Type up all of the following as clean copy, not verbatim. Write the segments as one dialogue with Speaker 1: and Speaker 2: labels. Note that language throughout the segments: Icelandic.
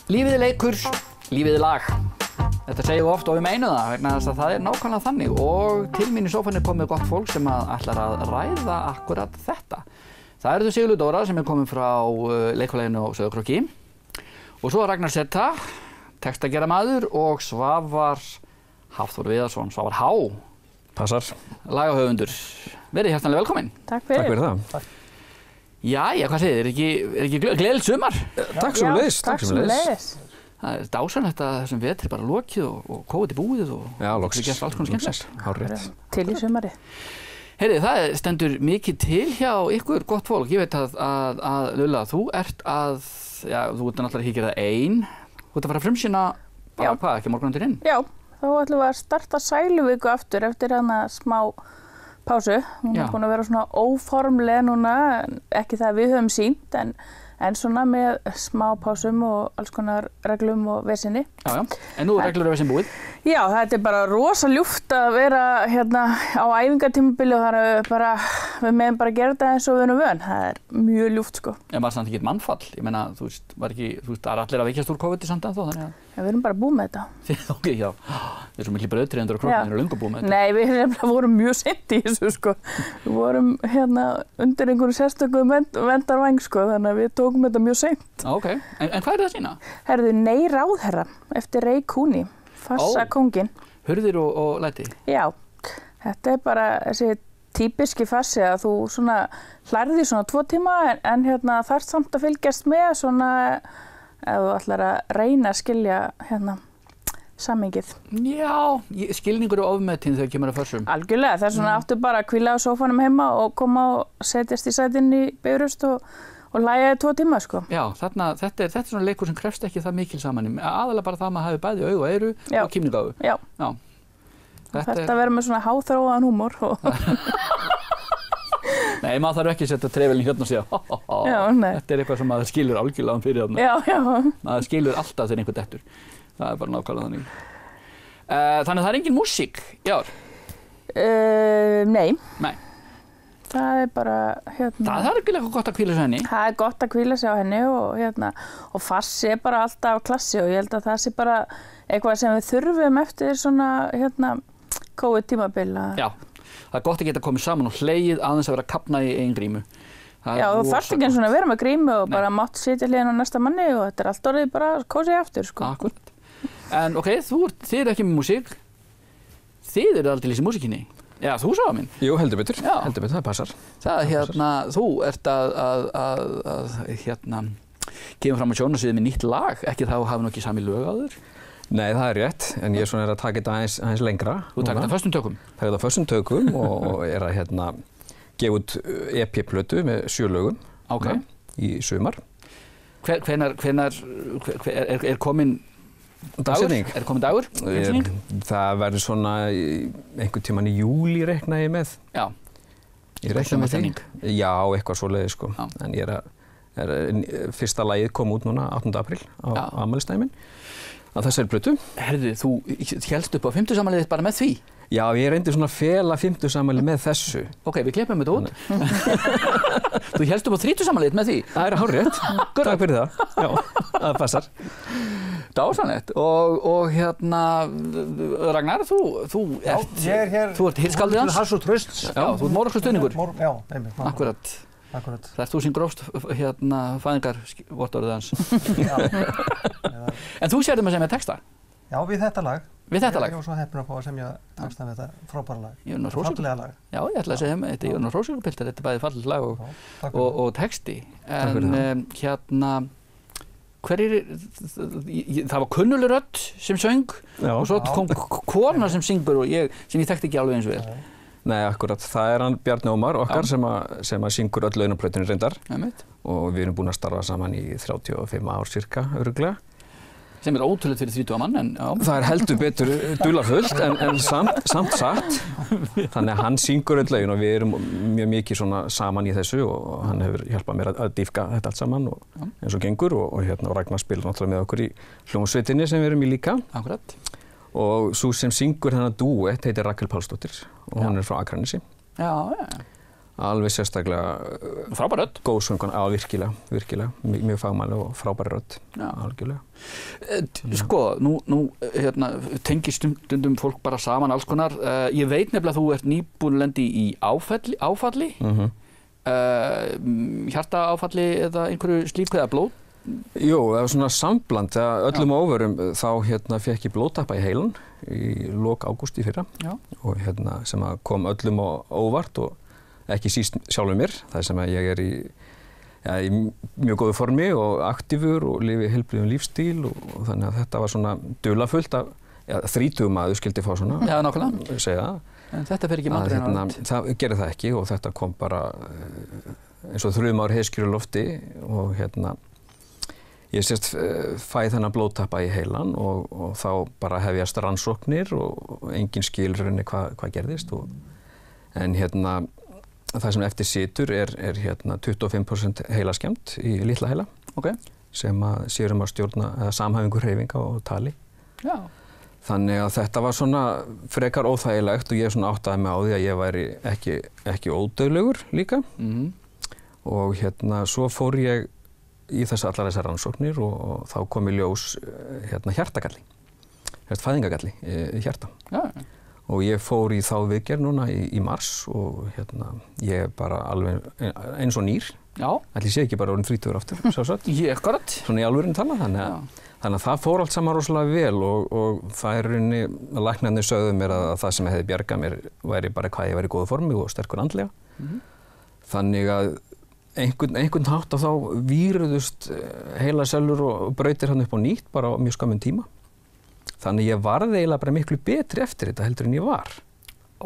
Speaker 1: Lífið er leikur, lífið er lag. Þetta segjum við oft og við meinum það vegna þess að það er nákvæmlega þannig og til mín í sófann er komið gott fólk sem ætlar að ræða akkurat þetta. Það eru þau Sigurlaug Dóra sem er komin frá leikfélaginu á Sauðárkróki og svo Ragnar Setta, textagerðarmaður og Svavar Hafþór Viðarsson, Svavar Há.
Speaker 2: Passar.
Speaker 1: Lagahöfundur. Verið hjartanlega velkomin.
Speaker 3: Takk fyrir.
Speaker 2: Takk fyrir það. Takk.
Speaker 1: Jæja, hvað segir þið? Er ekki gleðilegt sumar?
Speaker 2: Takk sömuleiðis.
Speaker 3: Takk sömuleiðis.
Speaker 1: Það er dásanlegt að þessum vetri bara lokið og COVID búið og
Speaker 2: loksins.
Speaker 1: Gert alls konar skemmtilegt.
Speaker 2: Hárrétt.
Speaker 3: Til í sumari.
Speaker 1: Heyrðu, það stendur mikið til hjá ykkur gott fólk. Ég veit að Lulla, þú ert að, já, þú ert náttúrulega ekki það ein. Þú ert að fara að frumsýna, bara hvað, ekki morgun undir inn?
Speaker 3: Já, þá ætlum við að starta Sæluviku aftur eftir hana smá pásu. Hún er búin að vera svona óformleg núna, ekki það við höfum sýnt, en svona með smá pásum og alls konar reglum og vesinni.
Speaker 1: Já, en nú er reglur og vesin búið?
Speaker 3: Já, þetta er bara rosa ljúft að vera hérna á æfingartímabili og það er bara, við meðum bara að gera þetta eins og við erum vön. Það er mjög ljúft sko.
Speaker 1: En var samt ekki eitt mannfall? Ég meina, þú veist, það er allir að veikjast úr COVID samt ennþá, þannig að...
Speaker 3: Já, við erum bara búið með þetta.
Speaker 1: Ok, já. Við erum svo miklu brauðtryggjendur á Króknum, við erum löngu búið með þetta.
Speaker 3: Nei, við vorum mjög seint í þessu sko. Við vorum hérna undir einhverju sérstöku vendarvæng sko, þannig að við tókum þetta mjög seint.
Speaker 1: Ok, en hvað er það að sýna?
Speaker 3: Herðu, Nei ráðherra, eftir Ray Cooney, Fassa kónginn.
Speaker 1: Hurðir og læti? Já,
Speaker 3: þetta er bara þessi típiski fassi að þú svona hlærði svona 2 tíma en hérna þarft samt að fylgjast með svona ef þú ætlar að reyna að skilja hérna samhengið.
Speaker 1: Já, skilningur og ofmetin þegar kemur að fössum.
Speaker 3: Algjörlega, það er svona áttu bara að hvíla á sófanum heima og koma og setjast í sætin í bifröst og lægja 2 tíma sko.
Speaker 1: Já, þetta er svona leikur sem krefst ekki það mikil saman. Aðalega bara það að maður hafi bæði augu og eyru og kímningáfu.
Speaker 3: Já. Þetta verður með svona háþróaðan húmor.
Speaker 1: Nei, maður þarf ekki að setja trefilin hérna og segja þetta er eitthvað sem maður skilur algjörlega fyrir þarna.
Speaker 3: Já.
Speaker 1: Maður skilur alltaf þegar einhver dettur. Það er bara nákvæmlega þannig. Þannig að það er engin músík í ár?
Speaker 3: Nei. Það er bara hérna...
Speaker 1: Það er ekki gott að hvíla sig á henni?
Speaker 3: Það er gott að hvíla sig á henni og fassi er bara alltaf klassi og ég held að það sé bara eitthvað sem við þurfum eftir svona COVID-tímabil.
Speaker 1: Já. Það er gott að geta komið saman og hlegið aðeins að vera að kafna í eigin grímu.
Speaker 3: Já, þú þarft ekki eins og að vera með grímu og bara mátt sitja hliðin á næsta manni og þetta er allt orðið bara kósið aftur, sko.
Speaker 1: Akkurat. En ok, þið eru ekki með músík. Þið eru aldrei í músíkinni. Já, þú sá minn.
Speaker 2: Jú, heldur betur, það passar.
Speaker 1: Þú ert að kemur fram á sjónarsviðið með nýtt lag, ekki þá hafa nú ekki sami lög áður.
Speaker 2: Nei, það er rétt, en ég er að taka þetta aðeins lengra.
Speaker 1: Þú taka þetta föstum tökum?
Speaker 2: Taka þetta föstum tökum og er að gefa út EP-plötu með 7 lögum í sumar.
Speaker 1: Hvenær er komin dagur? Er komin dagur?
Speaker 2: Það verður svona einhvern tímann í júlí reikna ég með.
Speaker 1: Já.
Speaker 2: Ég reikna með því. Já, eitthvað svoleiðis sko. En fyrsta lagið kom út núna 8. apríl á afmælisdaginn á þessari plötu.
Speaker 1: Herðu, þú hélst upp á 50. afmælið bara með því?
Speaker 2: Já, ég reyndi svona að fela 50. afmælið með þessu.
Speaker 1: Ok, við klippum þetta út. Þú hélst upp á 30. afmælið með því?
Speaker 2: Það er hárrétt. Takk fyrir það. Já, það passar.
Speaker 1: Dásanlegt. Og hérna, Ragnar, þú ert hirskaldið hans?
Speaker 4: Hals og trausts.
Speaker 1: Já, þú ert Móraksson stuðningur.
Speaker 4: Já, einmitt.
Speaker 1: Akkurat. Það ert þú sem grófst fæðingarvottorðið hans. En þú sérðu með að semja texta?
Speaker 4: Já, við þetta lag.
Speaker 1: Við þetta lag?
Speaker 4: Ég var svo heppinn að fá að semja texta við þetta frábæra lag.
Speaker 1: Fallega
Speaker 4: lag.
Speaker 1: Já, ég ætla að segja þetta er Jón Hrósvíkurpiltur, þetta er bæði fallegt lag og texti. En hérna, það var kunnuleg rödd sem söng og svo kom kona sem syngur og sem ég þekkti ekki alveg eins vel.
Speaker 2: Nei, akkurat. Það er hann Bjarni Ómar okkar sem að syngur öll launaplötunni reyndar og við erum búin að starfa saman í 35 ár cirka, örugglega.
Speaker 1: Sem er ótrúlegt fyrir 30 mann, en já.
Speaker 2: Það er heldur betur dularfullt en samt satt. Þannig að hann syngur öll lögin og við erum mjög mikið svona saman í þessu og hann hefur hjálpað mér að dýfka þetta allt saman og eins og gengur og Ragnar spilar náttúrulega með okkur í hljómsveitinni sem við erum í líka.
Speaker 1: Akkurat.
Speaker 2: Og sú sem syngur þennan dúett heitir Rakel Pálsdóttir og hún er frá Akranesi.
Speaker 1: Já.
Speaker 2: alveg sérstaklega
Speaker 1: Frábær rödd.
Speaker 2: góð söngkona, já, virkilega, mjög fagmæli og frábæri rödd, algjörlega.
Speaker 1: Sko, nú tengir stundum fólk bara saman alls konar. Ég veit nefnilega að þú ert nýbúin lendi í áfalli, hjartaáfalli eða einhverju slíku eða blóð?
Speaker 2: Jú, það var svona sambland, öllum óvörum þá fékk ég blóðtappa í heilan í lok ágúst í fyrra og sem að kom öllum á óvart og ekki síst sjálfur mér, það sem að ég er í mjög góðu formi og aktífur og lifi heilbrigðum lífstíl og þannig að þetta var svona dularfullt að 30 maður skildi fá svona.
Speaker 1: Já, nákvæmlega.
Speaker 2: Segja það.
Speaker 1: En þetta fer ekki mandreina út.
Speaker 2: Það gerði það ekki og þetta kom bara eins og þrjumár heiðskjur í lofti og ég sést fæ þennan blóðtappa í heilan og þá bara hefjast rannsóknir og engin skilur henni hvað gerðist en það sem eftir situr er 25% heilaskemmt í litla heila sem að sér að stjórna samhæfingu hreyfinga og tali.
Speaker 1: Já.
Speaker 2: Þannig að þetta var svona frekar óþægilegt og ég svona áttaði mig á því að ég væri ekki ódauðlegur líka og svo fór ég í allar þessar rannsóknir og þá kom í ljós hjartagalli, fæðingagalli í hjarta.
Speaker 1: Já.
Speaker 2: Og ég fór í þá viðgerð núna í mars og ég er bara alveg eins og nýr.
Speaker 1: Já.
Speaker 2: Ætli sé ekki bara orðinn 30 aftur, sjálfsagt.
Speaker 1: Akkurat.
Speaker 2: Svona í alvörinu tala, þannig að það fór allt saman rosalega vel og það er rauninni, læknarnir sögðu mér að það sem hefði bjargað mér væri bara hvað ég væri í góðu formi og sterkur andlega. Þannig að einhvern hátt að þá víruðust heilasellur og brautir hann upp á nýtt bara á mjög skömmun tíma. Þannig ég varð eiginlega bara miklu betri eftir þetta heldur en ég var.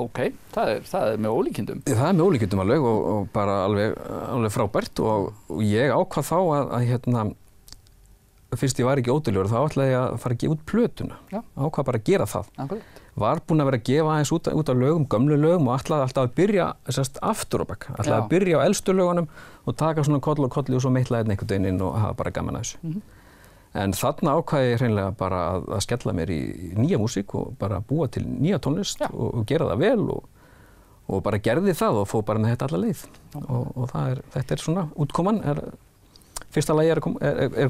Speaker 1: Ok, það er með ólíkindum.
Speaker 2: Það er með ólíkindum alveg og bara alveg frábært og ég ákvað þá að fyrst ég var ekki ódauðlegur þá ætlaði ég að fara að gefa út plötuna. Já. Ákvað bara að gera það.
Speaker 1: Akkurat.
Speaker 2: Var búinn að vera að gefa aðeins út af lögum, gömlu lögum og ætlaði alltaf að byrja aftur á bak. Ætlaði að byrja á elstu lögunum og taka svona koll og kolli og svo meitla einhvern veginn inn og hafa bara gaman að þessu. En þarna ákvað ég hreinlega bara að skella mér í nýja músík og bara búa til nýja tónlist og gera það vel og bara gerði það og fór bara með þetta alla leið. Og þetta er svona útkoman. Fyrsta lagi er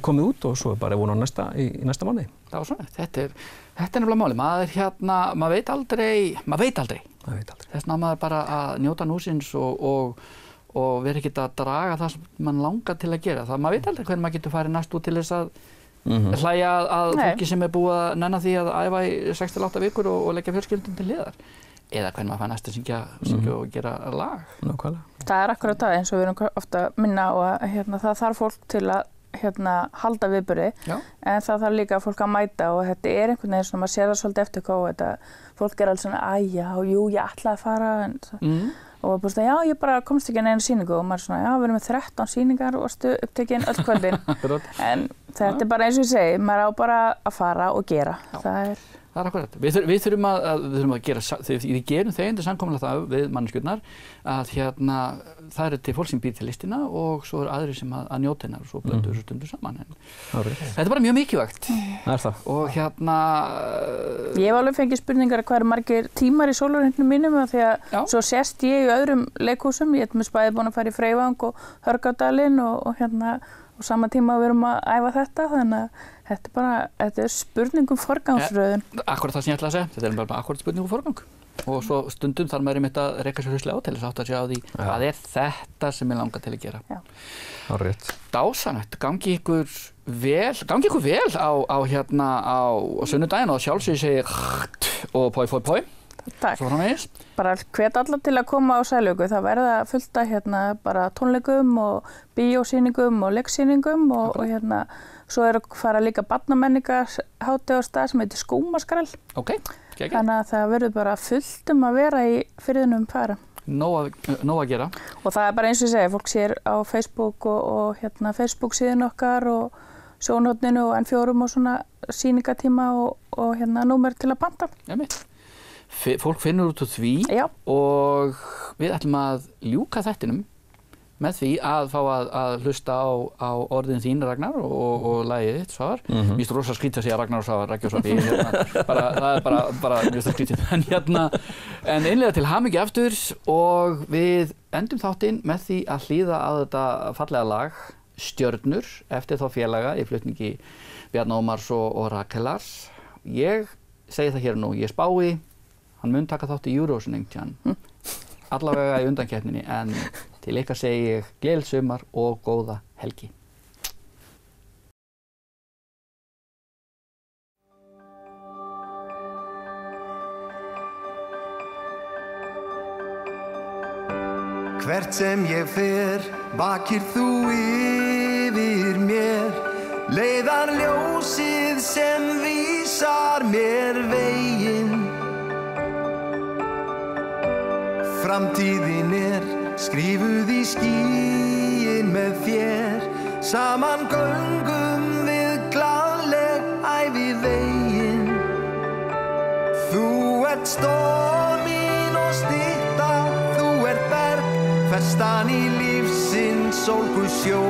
Speaker 2: komið út og svo er bara von á í næsta mánuði.
Speaker 1: Það var svona. Þetta er nefnilega máli. Maður veit aldrei. Þess vegna maður bara að njóta núsins og vera ekkert að draga það sem mann langar til að gera. Maður veit aldrei hvernig maður getur farið næst út til þess að hlæja að fólki sem er búið að nenna því að æfa í 6-8 vikur og leggja fjölskyldum til hliðar. Eða hvernig maður fær næst að syngja og gera lag.
Speaker 2: Nákvæmlega.
Speaker 3: Það er akkurat það eins og við erum ofta að minna og að það þarf fólk til að halda viðburði en það þarf líka fólk að mæta og þetta er einhvern veginn svona, maður sér það svolítið eftir hvað fólk er alls svona, ég ætla að fara og bara svona, ég bara komst ekki að neina sýningu og maður svona, við erum með 13 sýningar og varstu upptekinn öll kvöldin en þetta er bara eins og ég segi, maður á bara að fara og gera.
Speaker 1: Það er akkurat. Við þurfum að gera, þegar við gerum þegjandi samkomulega það við manneskjurnar að það eru til fólk sem býr til listina og svo eru aðrir sem að njóta hennar og svo blöndu þessu stundu saman. Þetta er bara mjög mikilvægt.
Speaker 2: Það er það.
Speaker 1: Og
Speaker 3: Ég hef alveg fengið spurningar hvað eru margir tímar í sólarhringnum mínum af því að svo sést ég í öðrum leikhúsum. Ég með spæði búin að fara í Freyvang og Hörgárdalinn og sama tíma við erum að æfa þetta, þannig að þetta er spurningum forgangsröðun.
Speaker 1: Akkurat það sem ég ætla að segja, þetta er bara akkurat spurningum forgang. Og svo stundum þarf maður einmitt að reka sér hauslega á til þess að átta sig á því hvað er þetta sem ég langar til að gera.
Speaker 3: Já.
Speaker 2: Hárrétt.
Speaker 1: Dásanlegt, gangi ykkur vel á sunnudaginn og sjálfsögðu segi og poi.
Speaker 3: Takk. Bara hvet alla til að koma á Sælaugu. Það verða fullt af bara tónleikum og bíósýningum og leiksýningum og svo er að fara líka barnamenningarhátíð á stað sem heitir Skúmaskrall. Þannig að það verður bara fullt að vera í firðinum fara.
Speaker 1: Nóg að gera. Og
Speaker 3: það er bara eins og ég segi, fólk sér á Facebook og Facebook síðan okkar og sjónhorninu og N4 og svona sýningatíma og númer til að panta.
Speaker 1: Fólk finnur út úr því og við ætlum að ljúka þættinum með því að fá að hlusta á orðin þín Ragnar og lagið þitt Svavar. Mér finnst rosa skrítið að segja Ragnar og Svavar, Raggi og Svavar. Það er bara mér finnst það skrítið. En einlega til hamingju aftur og við endum þáttinn með því að hlýða á þetta fallega lag Stjörnur eftir þá félaga í flutningi Bjarna Ómars og Rakelar. Ég segi það hér nú, ég spái, hann mun taka þátt í Eurovision einhvern tímann. Allavega í undankeppninni, en til ykkar segi ég gleðilegt sumar og góða helgi.
Speaker 5: Hvert sem ég fer, vakir þú yfir mér, leiðar ljósið sem vísar mér veginn. Framtíðin skrifuð í skýin með þér, saman göngum við glaðleg ævi veginn. Þú ert stoð mín og stytta, þú ert berg, festan í lífsins sólguðsjó,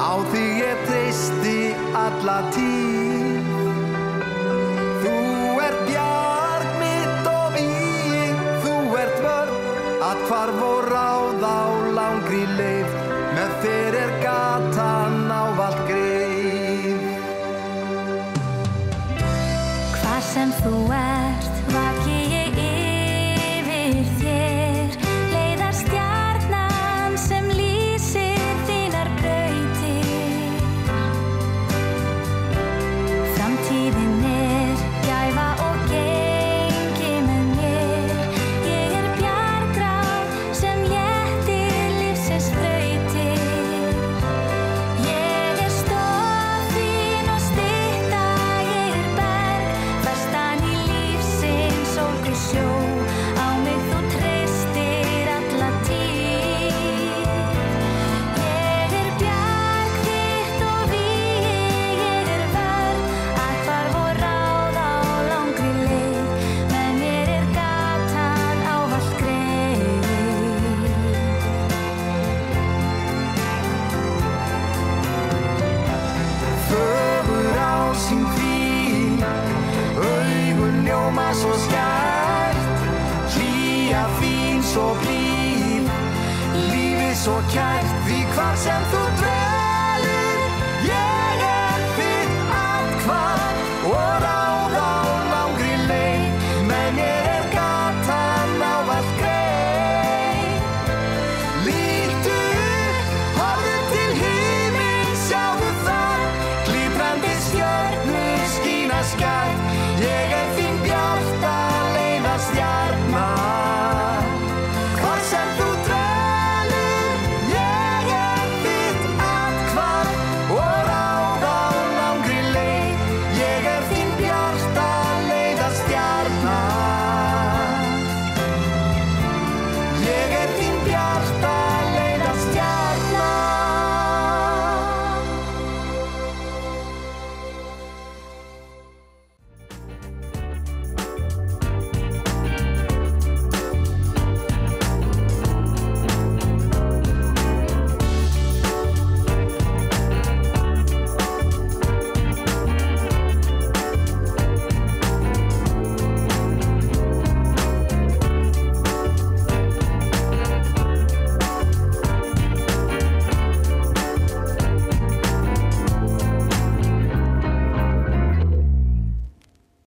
Speaker 5: á þig ég treysti alla tíð. Þú ert bjarg mitt og vígi, þú ert vörn, athvarf og ráð á langri leið, með þér gatan ávallt greið.
Speaker 6: Hvar sem þú ert, vaki ég yfir þér, leiðar stjarnan sem lýsir þínar brautir. Framtíðin gæfa og gengi með mér, ég bjargráð sem léttir lífsins þrautir. Ég stoð þín og stytta, ég berg, festan í lífsins sólguðsjó, á mig þú treystir alla tíð. Ég bjarg þitt og vígi, ég vörn, athvarf og ráð á langri leið, með mér gatan ávallt greið.
Speaker 5: Fögur ásýn þín, augun ljóma svo skært, hlýja þín svo blíð, lífið svo kært, því hvar sem þú dvelur